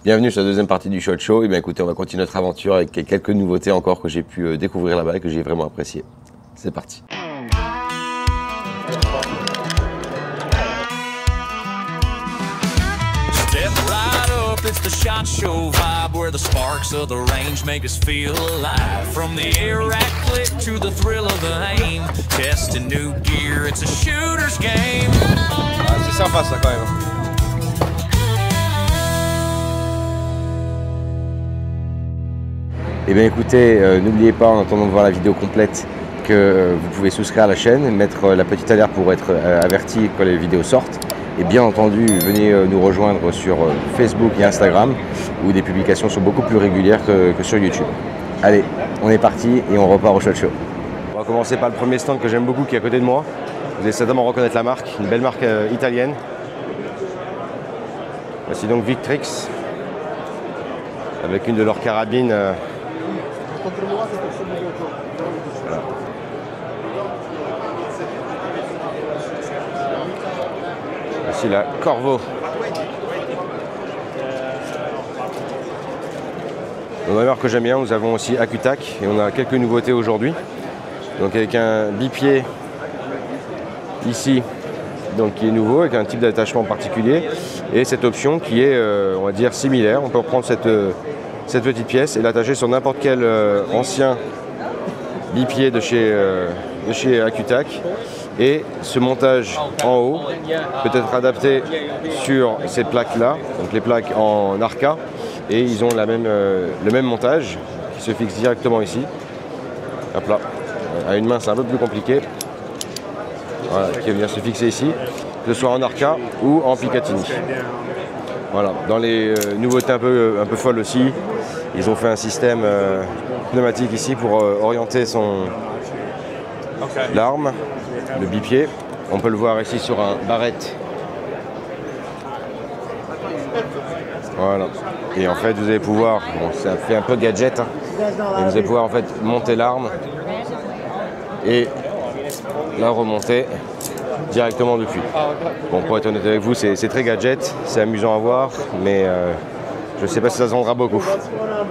Bienvenue sur la deuxième partie du SHOT Show. Et bien écoutez, on va continuer notre aventure avec quelques nouveautés encore que j'ai pu découvrir là-bas et que j'ai vraiment apprécié. C'est parti. It's the SHOT Show vibe where the sparks of the range make us feel alive. From the Iraq click to the thrill of the aim, testing new gear, it's a shooter's game. Ah, c'est sympa ça quand même. Et bien écoutez, n'oubliez pas en attendant de voir la vidéo complète que vous pouvez souscrire à la chaîne, mettre la petite alerte pour être averti quand les vidéos sortent. Et bien entendu, venez nous rejoindre sur Facebook et Instagram où des publications sont beaucoup plus régulières que sur YouTube. Allez, on est parti et on repart au SHOT Show. On va commencer par le premier stand que j'aime beaucoup qui est à côté de moi. Vous allez certainement reconnaître la marque, une belle marque italienne. Voici donc Victrix avec une de leurs carabines. Voilà. Voici la Corvo. Dans la marque que j'aime bien, nous avons aussi Accutac et on a quelques nouveautés aujourd'hui. Donc avec un bipied ici, donc qui est nouveau avec un type d'attachement particulier et cette option qui est, on va dire, similaire. On peut reprendre cette petite pièce et l'attacher sur n'importe quel ancien bipied de chez Accutac. Et ce montage en haut peut être adapté sur ces plaques-là, donc les plaques en Arca, et ils ont le même montage qui se fixe directement ici. Hop là. À une main, c'est un peu plus compliqué. Voilà, qui vient se fixer ici, que ce soit en Arca ou en Picatinny. Voilà. Dans les nouveautés un peu folles aussi, ils ont fait un système pneumatique ici pour orienter l'arme. Le bipied, on peut le voir ici sur un barrette. Voilà. Et en fait, vous allez pouvoir, bon, ça fait un peu gadget, hein, et vous allez pouvoir en fait monter l'arme et la remonter directement depuis. Bon, pour être honnête avec vous, c'est très gadget, c'est amusant à voir, mais je ne sais pas si ça se vendra beaucoup.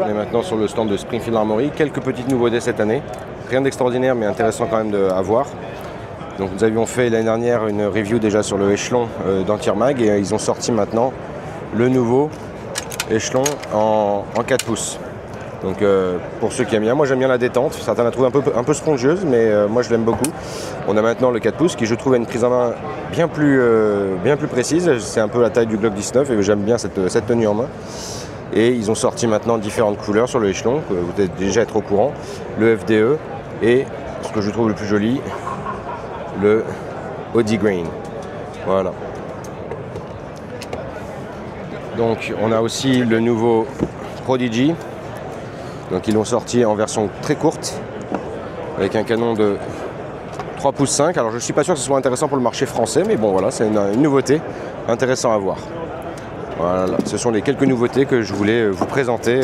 On est maintenant sur le stand de Springfield Armory, quelques petites nouveautés cette année, rien d'extraordinaire, mais intéressant quand même à voir. Donc nous avions fait l'année dernière une review déjà sur le échelon d'Antirmag et ils ont sorti maintenant le nouveau échelon en 4 pouces. Donc pour ceux qui aiment bien, moi j'aime bien la détente, certains la trouvent un peu spongieuse mais moi je l'aime beaucoup. On a maintenant le 4 pouces qui je trouve a une prise en main bien plus précise, c'est un peu la taille du Glock 19 et j'aime bien cette tenue en main. Et ils ont sorti maintenant différentes couleurs sur le échelon, que vous devez déjà être au courant, le FDE et ce que je trouve le plus joli, le OD Green. Voilà. Donc on a aussi le nouveau Prodigy. Donc ils l'ont sorti en version très courte avec un canon de 3 pouces 5. Alors je ne suis pas sûr que ce soit intéressant pour le marché français, mais bon voilà, c'est une nouveauté intéressant à voir. Voilà, ce sont les quelques nouveautés que je voulais vous présenter.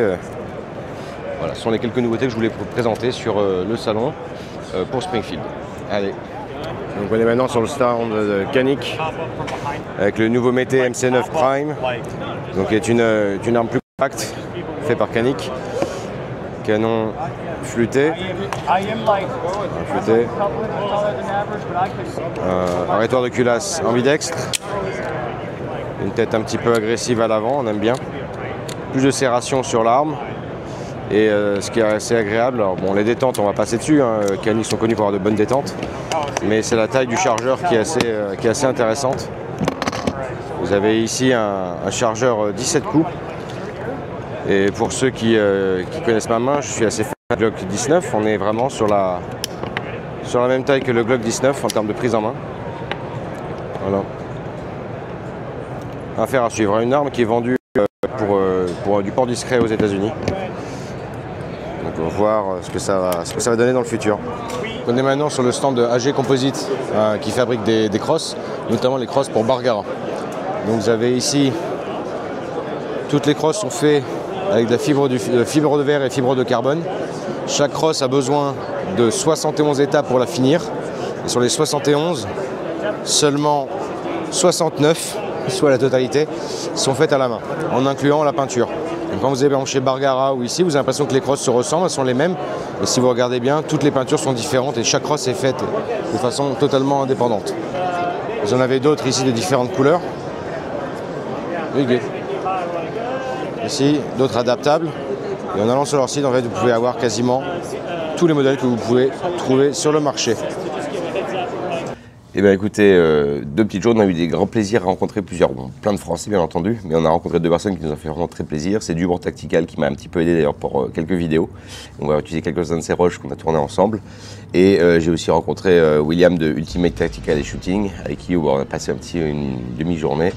Voilà, ce sont les quelques nouveautés que je voulais vous présenter sur le salon pour Springfield. Allez. Donc on est maintenant sur le stand de Canik avec le nouveau Mété MC9 Prime, donc qui est une arme plus compacte faite par Canik, canon flûté, arrêtoir de culasse ambidextre, une tête un petit peu agressive à l'avant, on aime bien, plus de serration sur l'arme. Et ce qui est assez agréable, alors bon, les détentes on va passer dessus, hein. Canik sont connus pour avoir de bonnes détentes, mais c'est la taille du chargeur qui est assez intéressante. Vous avez ici un chargeur 17 coups, et pour ceux qui connaissent ma main, je suis assez fan du Glock 19, on est vraiment sur la même taille que le Glock 19 en termes de prise en main. Voilà. Affaire à suivre, une arme qui est vendue pour du port discret aux États-Unis. Donc on va voir ce que ça va donner dans le futur. On est maintenant sur le stand de AG Composite qui fabrique des crosses, notamment les crosses pour Bargara. Donc vous avez ici, toutes les crosses sont faites avec de la fibre de verre et fibre de carbone. Chaque crosse a besoin de 71 étapes pour la finir. Et sur les 71, seulement 69 soit la totalité, sont faites à la main, en incluant la peinture. Donc quand vous allez chez Bargara ou ici, vous avez l'impression que les crosses se ressemblent, elles sont les mêmes. Et si vous regardez bien, toutes les peintures sont différentes et chaque crosse est faite de façon totalement indépendante. Vous en avez d'autres ici de différentes couleurs. Ici, d'autres adaptables. Et en allant sur leur site, en fait, vous pouvez avoir quasiment tous les modèles que vous pouvez trouver sur le marché. Eh bien écoutez, 2 petites choses, on a eu des grands plaisirs à rencontrer plein de Français bien entendu, mais on a rencontré 2 personnes qui nous ont fait vraiment très plaisir. C'est Dubord Tactical qui m'a un petit peu aidé d'ailleurs pour quelques vidéos. On va utiliser quelques-uns de ces rushs qu'on a tourné ensemble. Et j'ai aussi rencontré William de Ultimate Tactical et Shooting, avec qui on a passé une demi-journée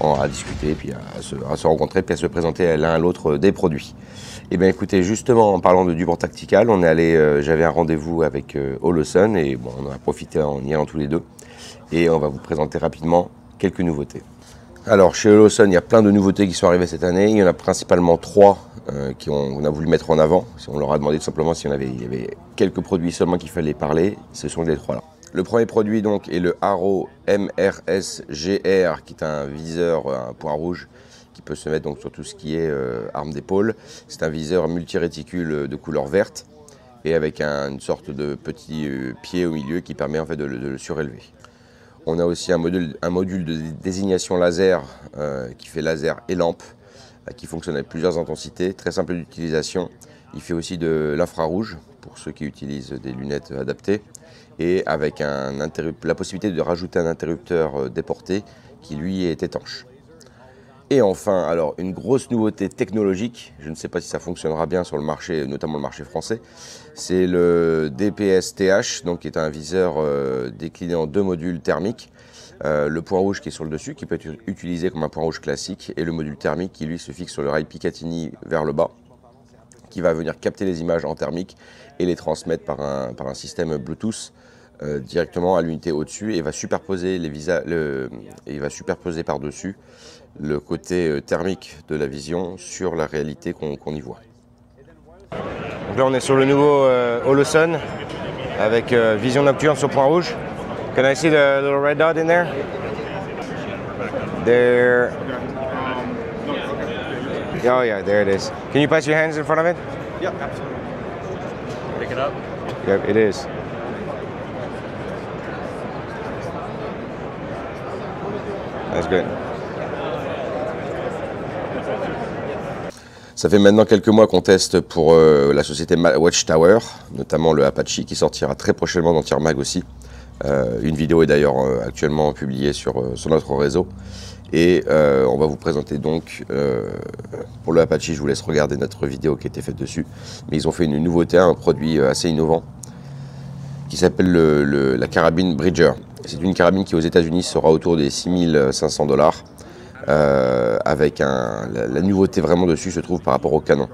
à discuter, puis à se rencontrer, puis à se présenter l'un à l'autre des produits. Eh bien écoutez, justement en parlant de Dubord Tactical, on est allé, j'avais un rendez-vous avec Holosun et bon, on en a profité en y allant tous les deux. Et on va vous présenter rapidement quelques nouveautés. Alors chez Holosun, il y a plein de nouveautés qui sont arrivées cette année. Il y en a principalement 3 qu'on a voulu mettre en avant. On leur a demandé tout simplement s'il y avait quelques produits seulement qu'il fallait parler. Ce sont les 3 là. Le premier produit donc est le Arrow MRS-GR, qui est un viseur, un point rouge qui peut se mettre donc sur tout ce qui est arme d'épaule. C'est un viseur multiréticule de couleur verte et avec une sorte de petit pied au milieu qui permet en fait de le surélever. On a aussi un module de désignation laser qui fait laser et lampe, qui fonctionne avec plusieurs intensités, très simple d'utilisation. Il fait aussi de l'infrarouge pour ceux qui utilisent des lunettes adaptées et avec la possibilité de rajouter un interrupteur déporté qui lui est étanche. Et enfin, alors une grosse nouveauté technologique, je ne sais pas si ça fonctionnera bien sur le marché, notamment le marché français, c'est le DPS-TH, donc qui est un viseur décliné en 2 modules thermiques. Le point rouge qui est sur le dessus, qui peut être utilisé comme un point rouge classique, et le module thermique qui lui se fixe sur le rail Picatinny vers le bas, qui va venir capter les images en thermique et les transmettre par un système Bluetooth directement à l'unité au-dessus et va superposer par-dessus le côté thermique de la vision sur la réalité qu'on y voit. Donc là on est sur le nouveau Holosun avec vision nocturne sur point rouge. Can I see the little red dot in there? There. Oh yeah, there it is. Can you place your hands in front of it? Yep, absolutely. Pick it up? Yep, it is. That's good. Ça fait maintenant quelques mois qu'on teste pour la société Watchtower, notamment le Apache qui sortira très prochainement dans Tire Mag aussi. Une vidéo est d'ailleurs actuellement publiée sur notre réseau. Et on va vous présenter donc, pour le Apache, je vous laisse regarder notre vidéo qui a été faite dessus. Mais ils ont fait une nouveauté, un produit assez innovant qui s'appelle la carabine Bridger. C'est une carabine qui aux États-Unis sera autour des 6 500 $. Avec la nouveauté vraiment dessus se trouve par rapport au canon.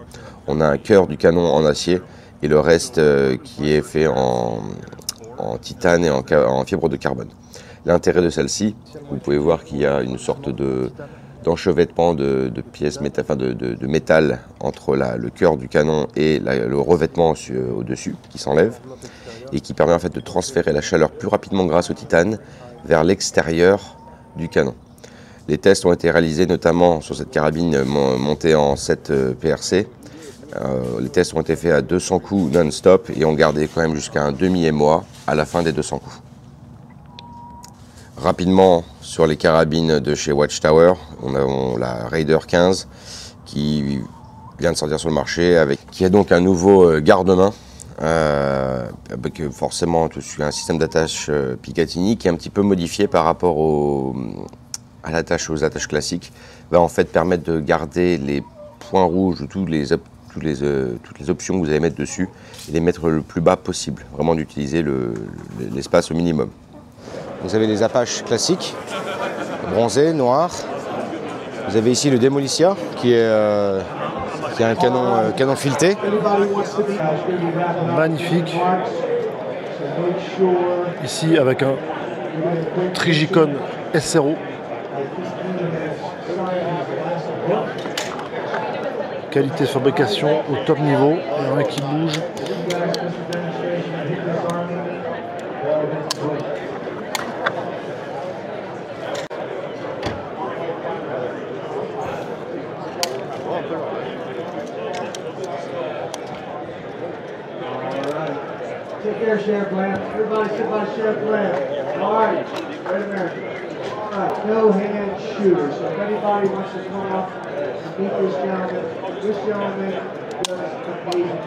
On a un cœur du canon en acier et le reste qui est fait en titane et en fibre de carbone. L'intérêt de celle-ci, vous pouvez voir qu'il y a une sorte d'enchevêtrement de pièces de métal entre le cœur du canon et le revêtement au-dessus qui s'enlève et qui permet en fait de transférer la chaleur plus rapidement grâce au titane vers l'extérieur du canon. Les tests ont été réalisés notamment sur cette carabine montée en 7 PRC. Les tests ont été faits à 200 coups non-stop et ont gardé quand même jusqu'à un demi-émoi à la fin des 200 coups. Rapidement sur les carabines de chez Watchtower, on a la Raider 15 qui vient de sortir sur le marché, qui a donc un nouveau garde-main avec forcément un système d'attache Picatinny qui est un petit peu modifié par rapport aux attaches classiques, va en fait permettre de garder les points rouges ou toutes les options que vous allez mettre dessus et les mettre le plus bas possible, vraiment d'utiliser l'espace au minimum. Vous avez les Apaches classiques, bronzés, noirs. Vous avez ici le Demolicia qui a un canon fileté. Magnifique. Ici avec un Trigicon S0. Qualité de fabrication au top niveau. Il y en a qui bouge. Take care, Sheriff Bland. Everybody sit by Sheriff Bland. All right, wait a minute. All right, no hand shooters. So if anybody wants to come up and meet this gentleman does amazing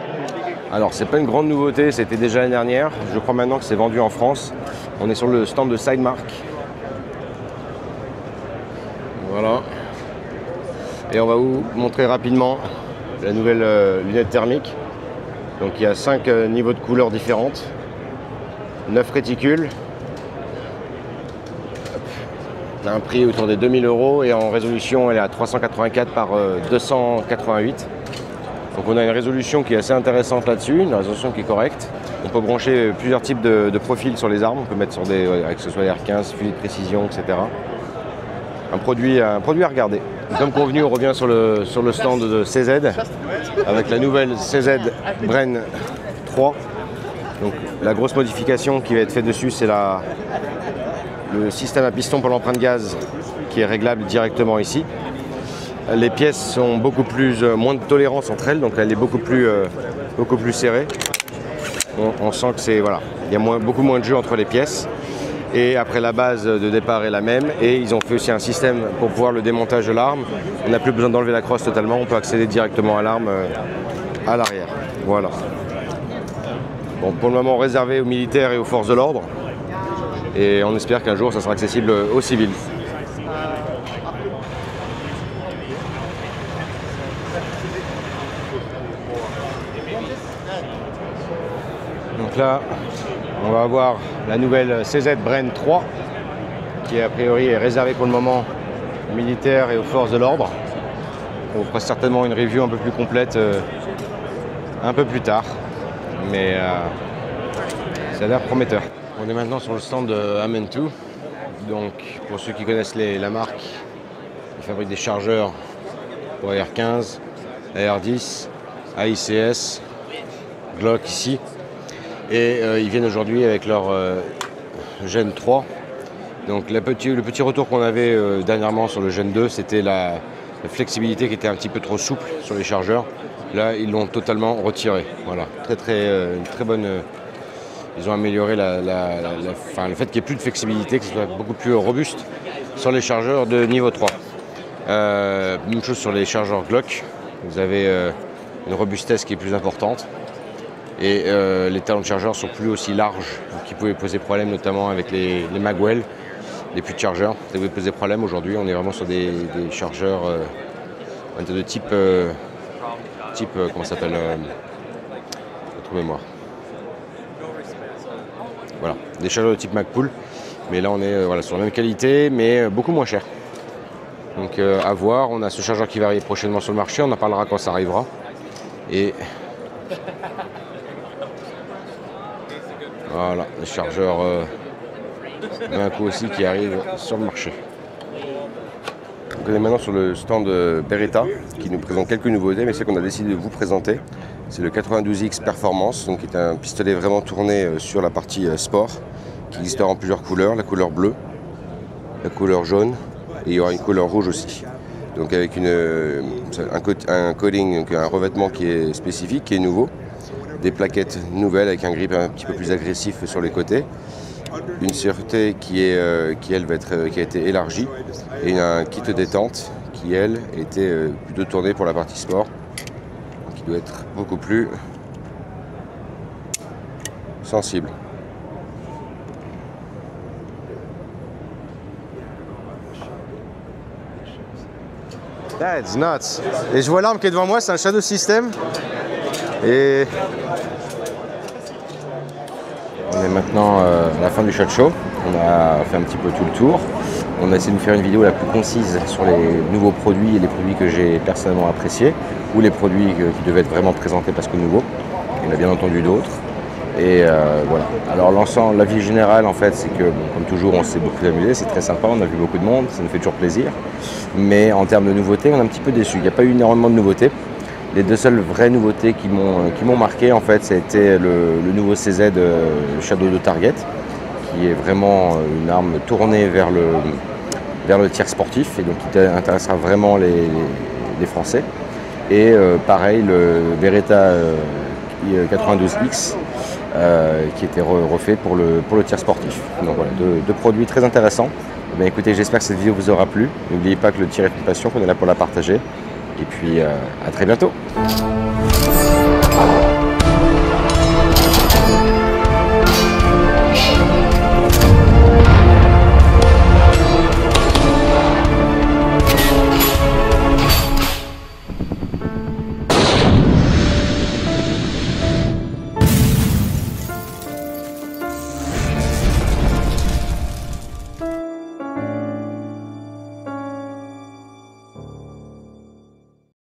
things. Alors c'est pas une grande nouveauté, c'était déjà l'année dernière. Je crois maintenant que c'est vendu en France. On est sur le stand de Sidemark. Voilà. Et on va vous montrer rapidement la nouvelle lunette thermique. Donc il y a 5 niveaux de couleurs différentes, 9 réticules. On a un prix autour des 2000 € et en résolution elle est à 384 par 288. Donc on a une résolution qui est assez intéressante là-dessus, une résolution qui est correcte. On peut brancher plusieurs types de profils sur les armes, on peut mettre sur des accessoires R15, fusil de précision, etc. Un produit à regarder. Comme convenu, on revient sur le stand de CZ avec la nouvelle CZ Bren 3. Donc la grosse modification qui va être faite dessus, c'est le système à piston pour l'empreinte gaz qui est réglable directement ici. Les pièces sont moins de tolérance entre elles, donc elle est beaucoup plus serrée. On sent que c'est voilà, il y a beaucoup moins de jeu entre les pièces. Et après la base de départ est la même et ils ont fait aussi un système pour pouvoir le démontage de l'arme. On n'a plus besoin d'enlever la crosse totalement, on peut accéder directement à l'arme à l'arrière. Voilà. Bon, pour le moment réservé aux militaires et aux forces de l'ordre et on espère qu'un jour ça sera accessible aux civils. Donc là, on va avoir la nouvelle CZ Bren 3 qui a priori est réservée pour le moment aux militaires et aux forces de l'ordre. On fera certainement une review un peu plus complète un peu plus tard, mais ça a l'air prometteur. On est maintenant sur le stand de Amentu. Donc pour ceux qui connaissent la marque, ils fabriquent des chargeurs pour AR-15, AR-10, AICS, Glock ici. Et ils viennent aujourd'hui avec leur Gen 3. Donc le petit retour qu'on avait dernièrement sur le Gen 2, c'était la flexibilité qui était un petit peu trop souple sur les chargeurs. Là, ils l'ont totalement retiré. Voilà, une très bonne. Ils ont amélioré le fait qu'il n'y ait plus de flexibilité, que ce soit beaucoup plus robuste sur les chargeurs de niveau 3. Même chose sur les chargeurs Glock. Vous avez une robustesse qui est plus importante. Et les talons de chargeur sont plus aussi larges, qui pouvaient poser problème notamment avec les Magwell, les puits de chargeur. Ça pouvait poser problème aujourd'hui. On est vraiment sur des chargeurs de type comment ça s'appelle votre mémoire. Voilà, des chargeurs de type Magpul. Mais là on est sur la même qualité, mais beaucoup moins cher. Donc à voir. On a ce chargeur qui va arriver prochainement sur le marché. On en parlera quand ça arrivera. Et voilà, les chargeurs d'un coup aussi qui arrivent sur le marché. On est maintenant sur le stand de Beretta qui nous présente quelques nouveautés, mais c'est qu'on a décidé de vous présenter. C'est le 92X Performance, donc qui est un pistolet vraiment tourné sur la partie sport, qui existera en plusieurs couleurs, la couleur bleue, la couleur jaune, et il y aura une couleur rouge aussi. Donc avec un coding, un revêtement qui est spécifique, qui est nouveau. Des plaquettes nouvelles avec un grip un petit peu plus agressif sur les côtés, une sûreté qui a été élargie et un kit détente qui elle était plutôt tourné pour la partie sport, qui doit être beaucoup plus sensible. That's nuts. Et je vois l'arme qui est devant moi, c'est un Shadow System. Et on est maintenant à la fin du SHOT Show. On a fait un petit peu tout le tour. On a essayé de vous faire une vidéo la plus concise sur les nouveaux produits et les produits que j'ai personnellement appréciés ou les produits qui devaient être vraiment présentés parce que nouveaux. Il y en a bien entendu d'autres. Et voilà. Alors l'ensemble, la vie générale en fait, c'est que bon, comme toujours, on s'est beaucoup amusé, c'est très sympa, on a vu beaucoup de monde, ça nous fait toujours plaisir. Mais en termes de nouveautés, on est un petit peu déçus. Il n'y a pas eu énormément de nouveautés. Les deux seules vraies nouveautés qui m'ont marqué, en fait, c'était le nouveau CZ Shadow de Target, qui est vraiment une arme tournée vers le tir sportif et donc qui intéressera vraiment les Français. Et pareil, le Beretta 92X qui était refait pour le tir sportif. Donc voilà, deux produits très intéressants. Bien, écoutez, j'espère que cette vidéo vous aura plu. N'oubliez pas que le tir est une passion, qu'on est là pour la partager. Et puis à très bientôt.